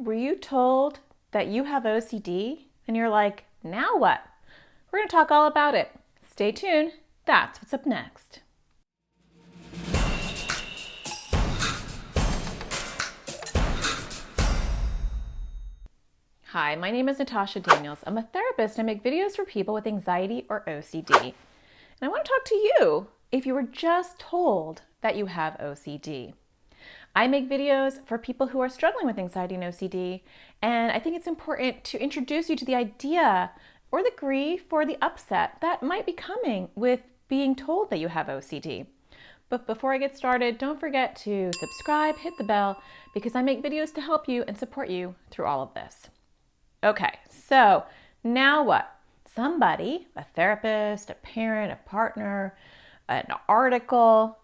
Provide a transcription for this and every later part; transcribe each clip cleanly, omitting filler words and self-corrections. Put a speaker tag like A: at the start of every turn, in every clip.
A: Were you told that you have OCD and you're like, now what? We're going to talk all about it. Stay tuned. That's what's up next. Hi, my name is Natasha Daniels. I'm a therapist and I make videos for people with anxiety or OCD. And I want to talk to you if you were just told that you have OCD. I make videos for people who are struggling with anxiety and OCD, and I think it's important to introduce you to the idea or the grief or the upset that might be coming with being told that you have OCD. But before I get started, don't forget to subscribe, hit the bell, because I make videos to help you and support you through all of this. Okay, so now what? Somebody, a therapist, a parent, a partner, an article,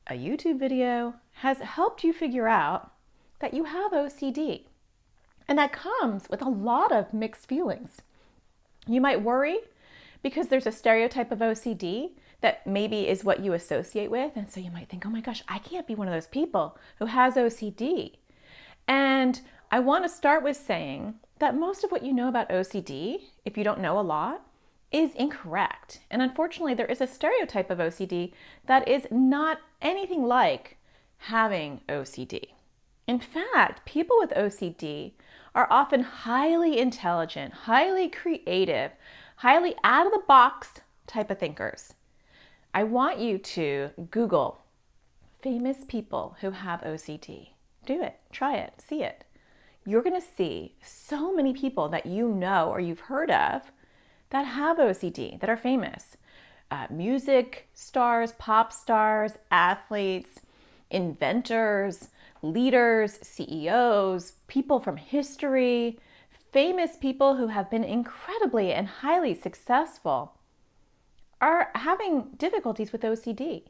A: a YouTube video, has helped you figure out that you have OCD. And that comes with a lot of mixed feelings. You might worry because there's a stereotype of OCD that maybe is what you associate with. And so you might think, oh my gosh, I can't be one of those people who has OCD. And I want to start with saying that most of what you know about OCD, if you don't know a lot, is incorrect. And unfortunately, there is a stereotype of OCD that is not anything like having OCD. In fact, people with OCD are often highly intelligent, highly creative, highly out of the box type of thinkers. I want you to Google famous people who have OCD. Do it, try it, see it. You're going to see so many people that you know or you've heard of that have OCD, that are famous. Music stars, pop stars, athletes, inventors, leaders, CEOs, people from history, famous people who have been incredibly and highly successful are having difficulties with OCD.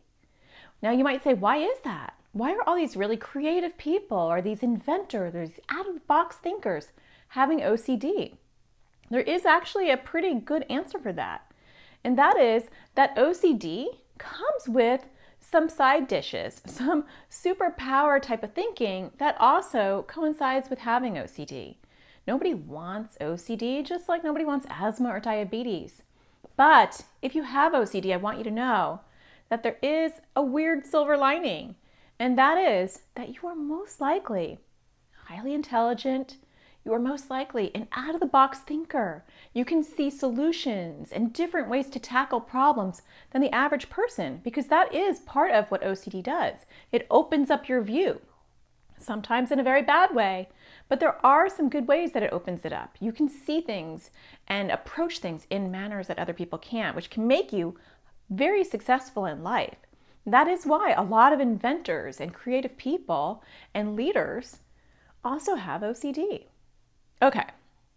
A: Now you might say, why is that? Why are all these really creative people or these inventors or these out-of-the-box thinkers having OCD? There is actually a pretty good answer for that. And that is that OCD comes with some side dishes, some superpower type of thinking that also coincides with having OCD. Nobody wants OCD, just like nobody wants asthma or diabetes. But if you have OCD, I want you to know that there is a weird silver lining. And that is that you are most likely highly intelligent. You are most likely an out-of-the-box thinker. You can see solutions and different ways to tackle problems than the average person, because that is part of what OCD does. It opens up your view, sometimes in a very bad way, but there are some good ways that it opens it up. You can see things and approach things in manners that other people can't, which can make you very successful in life. That is why a lot of inventors and creative people and leaders also have OCD. Okay,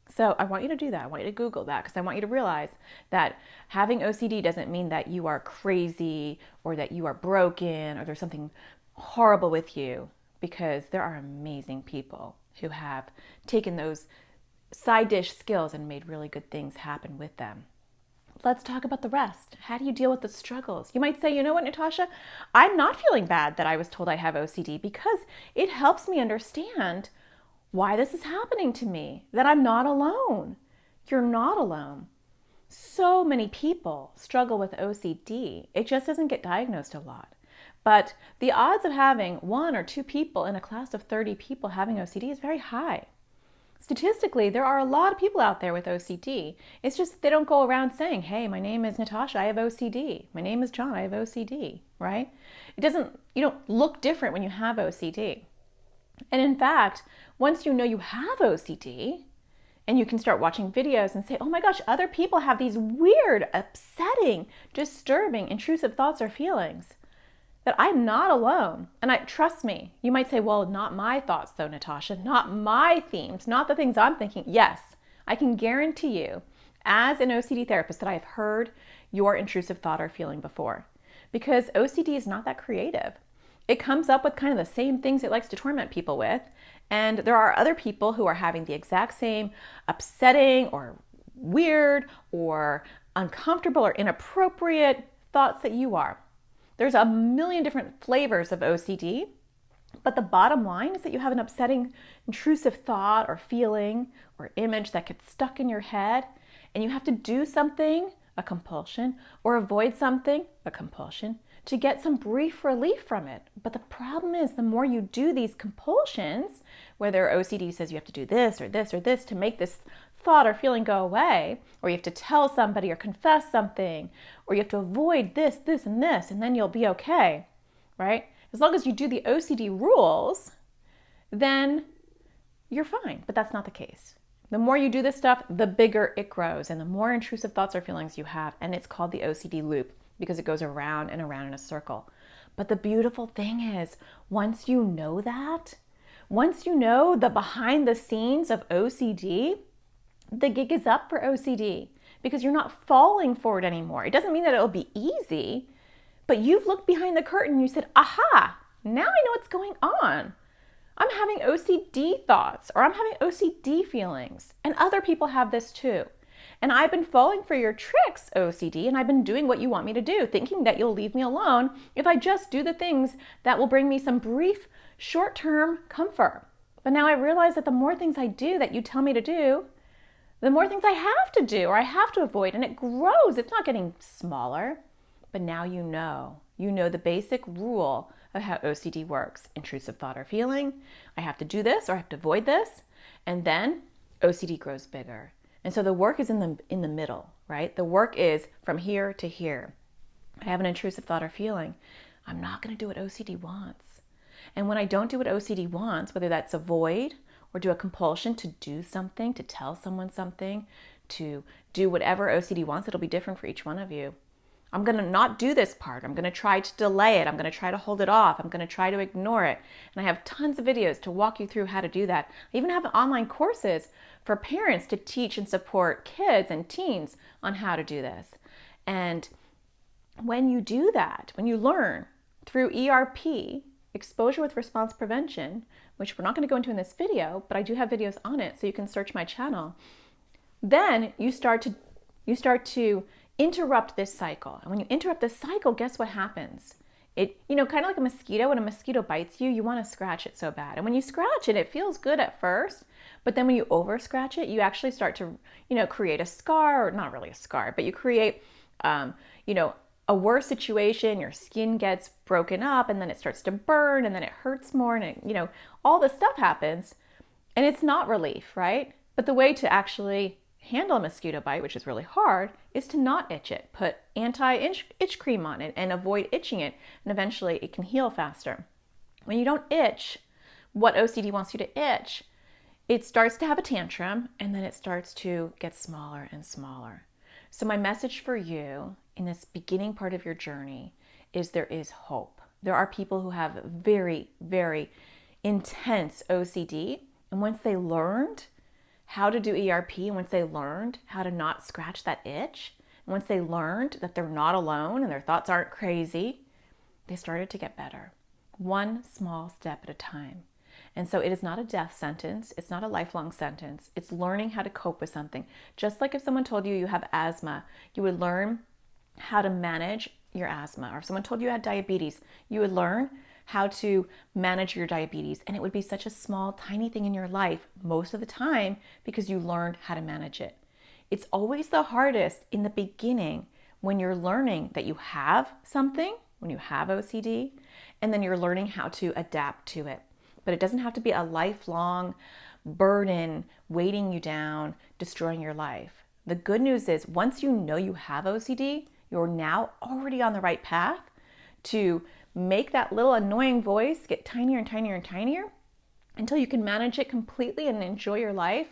A: so I want you to do that. I want you to Google that because I want you to realize that having OCD doesn't mean that you are crazy or that you are broken or there's something horrible with you, because there are amazing people who have taken those side dish skills and made really good things happen with them. Let's talk about the rest. How do you deal with the struggles? You might say, you know what, Natasha? I'm not feeling bad that I was told I have OCD because it helps me understand why this is happening to me, that I'm not alone. You're not alone. So many people struggle with OCD. It just doesn't get diagnosed a lot. But the odds of having 1 or 2 people in a class of 30 people having OCD is very high. Statistically, there are a lot of people out there with OCD. It's just that they don't go around saying, hey, my name is Natasha, I have OCD. My name is John, I have OCD, right? You don't look different when you have OCD. And in fact, once you know you have OCD, and you can start watching videos and say, oh my gosh, other people have these weird, upsetting, disturbing, intrusive thoughts or feelings, that I'm not alone. And trust me, you might say, well, not my thoughts though, Natasha, not my themes, not the things I'm thinking. Yes, I can guarantee you, as an OCD therapist, that I've heard your intrusive thought or feeling before, because OCD is not that creative. It comes up with kind of the same things it likes to torment people with. And there are other people who are having the exact same upsetting or weird or uncomfortable or inappropriate thoughts that you are. There's a million different flavors of OCD. But the bottom line is that you have an upsetting, intrusive thought or feeling or image that gets stuck in your head, and you have to do something, a compulsion, or avoid something, a compulsion, to get some brief relief from it. But the problem is, the more you do these compulsions, whether OCD says you have to do this or this or this to make this thought or feeling go away, or you have to tell somebody or confess something, or you have to avoid this, this, and this, and then you'll be okay, right? As long as you do the OCD rules, then you're fine, but that's not the case. The more you do this stuff, the bigger it grows and the more intrusive thoughts or feelings you have, and it's called the OCD loop because it goes around and around in a circle. But the beautiful thing is, once you know that, once you know the behind the scenes of OCD, the gig is up for OCD because you're not falling for it anymore. It doesn't mean that it'll be easy, but you've looked behind the curtain and you said, aha, now I know what's going on. I'm having OCD thoughts, or I'm having OCD feelings, and other people have this too. And I've been falling for your tricks, OCD, and I've been doing what you want me to do, thinking that you'll leave me alone if I just do the things that will bring me some brief, short-term comfort. But now I realize that the more things I do that you tell me to do, the more things I have to do or I have to avoid, and it grows. It's not getting smaller. But now you know the basic rule of how OCD works. Intrusive thought or feeling, I have to do this or I have to avoid this, and then OCD grows bigger. And so the work is in the middle, right? The work is from here to here. I have an intrusive thought or feeling. I'm not going to do what OCD wants. And when I don't do what OCD wants, whether that's avoid or do a compulsion to do something, to tell someone something, to do whatever OCD wants, it'll be different for each one of you. I'm going to not do this part. I'm going to try to delay it. I'm going to try to hold it off. I'm going to try to ignore it. And I have tons of videos to walk you through how to do that. I even have online courses for parents to teach and support kids and teens on how to do this. And when you do that, when you learn through ERP, exposure with response prevention, which we're not going to go into in this video, but I do have videos on it, so you can search my channel, then you start to interrupt this cycle. And when you interrupt this cycle, guess what happens? It, kind of like a mosquito, when a mosquito bites you, you want to scratch it so bad. And when you scratch it, it feels good at first, but then when you over scratch it, you actually start to, create a scar, or not really a scar, but you create, a worse situation. Your skin gets broken up and then it starts to burn and then it hurts more and it, all this stuff happens and it's not relief, right? But the way to actually handle a mosquito bite, which is really hard, is to not itch it. Put anti-itch cream on it and avoid itching it, and eventually it can heal faster. When you don't itch what OCD wants you to itch, it starts to have a tantrum and then it starts to get smaller and smaller. So my message for you in this beginning part of your journey is there is hope. There are people who have very, very intense OCD, and once they learned how to do ERP, and once they learned how to not scratch that itch, and once they learned that they're not alone and their thoughts aren't crazy, they started to get better. One small step at a time. And so it is not a death sentence. It's not a lifelong sentence. It's learning how to cope with something. Just like if someone told you you have asthma, you would learn how to manage your asthma. Or if someone told you had diabetes, you would learn how to manage your diabetes. And it would be such a small, tiny thing in your life most of the time because you learned how to manage it. It's always the hardest in the beginning when you're learning that you have something, when you have OCD, and then you're learning how to adapt to it. But it doesn't have to be a lifelong burden weighting you down, destroying your life. The good news is once you know you have OCD, you're now already on the right path to make that little annoying voice get tinier and tinier and tinier until you can manage it completely and enjoy your life.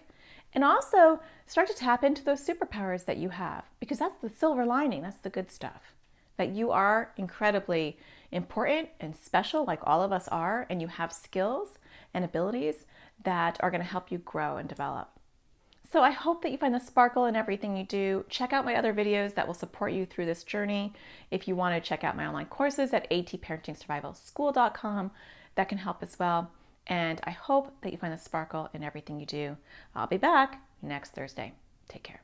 A: And also start to tap into those superpowers that you have, because that's the silver lining, that's the good stuff. That you are incredibly important and special, like all of us are, and you have skills and abilities that are going to help you grow and develop. So I hope that you find the sparkle in everything you do. Check out my other videos that will support you through this journey. If you want to check out my online courses at atparentingsurvivalschool.com, that can help as well. And I hope that you find the sparkle in everything you do. I'll be back next Thursday. Take care.